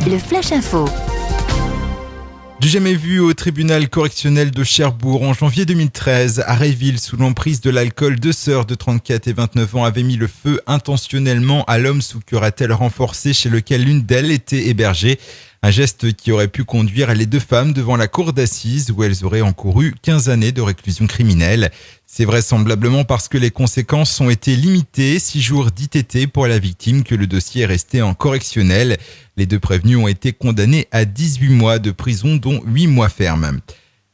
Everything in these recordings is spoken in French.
Le Flash Info. Du jamais vu au tribunal correctionnel de Cherbourg en janvier 2013, à Réville, sous l'emprise de l'alcool, 2 sœurs de 34 et 29 ans avaient mis le feu intentionnellement à l'homme sous curatelle renforcée chez lequel l'une d'elles était hébergée. Un geste qui aurait pu conduire les 2 femmes devant la cour d'assises où elles auraient encouru 15 années de réclusion criminelle. C'est vraisemblablement parce que les conséquences ont été limitées, 6 jours d'ITT pour la victime, que le dossier est resté en correctionnel. Les 2 prévenus ont été condamnés à 18 mois de prison, dont 8 mois fermes.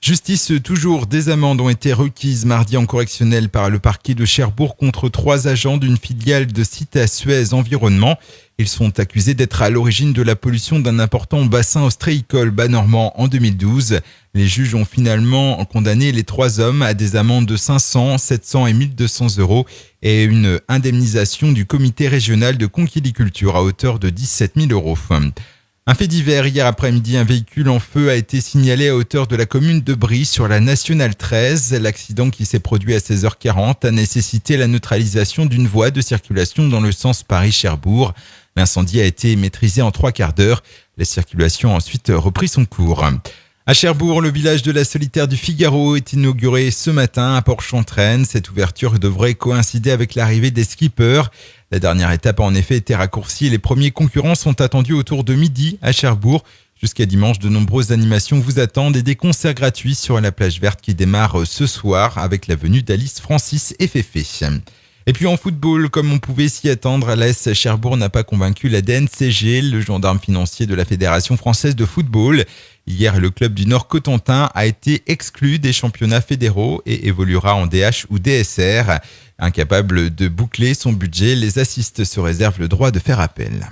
Justice toujours, des amendes ont été requises mardi en correctionnel par le parquet de Cherbourg contre 3 agents d'une filiale de Cita Suez Environnement. Ils sont accusés d'être à l'origine de la pollution d'un important bassin ostréicole bas-normand en 2012. Les juges ont finalement condamné les 3 hommes à des amendes de 500, 700 et 1200 euros et une indemnisation du comité régional de conquiliculture à hauteur de 17 000 euros. Un fait divers, hier après-midi, un véhicule en feu a été signalé à hauteur de la commune de Brie sur la Nationale 13. L'accident qui s'est produit à 16h40 a nécessité la neutralisation d'une voie de circulation dans le sens Paris-Cherbourg. L'incendie a été maîtrisé en 3 quarts d'heure. La circulation a ensuite repris son cours. À Cherbourg, le village de la Solitaire du Figaro est inauguré ce matin à Port-Chantraine. Cette ouverture devrait coïncider avec l'arrivée des skippers. La dernière étape a en effet été raccourcie et les premiers concurrents sont attendus autour de midi à Cherbourg. Jusqu'à dimanche, de nombreuses animations vous attendent et des concerts gratuits sur la plage verte qui démarre ce soir avec la venue d'Alice, Francis et Féfé. Et puis en football, comme on pouvait s'y attendre, l'AS Cherbourg n'a pas convaincu la DNCG, le gendarme financier de la Fédération française de football. Hier, le club du Nord-Cotentin a été exclu des championnats fédéraux et évoluera en DH ou DSR. Incapable de boucler son budget, les assistes se réservent le droit de faire appel.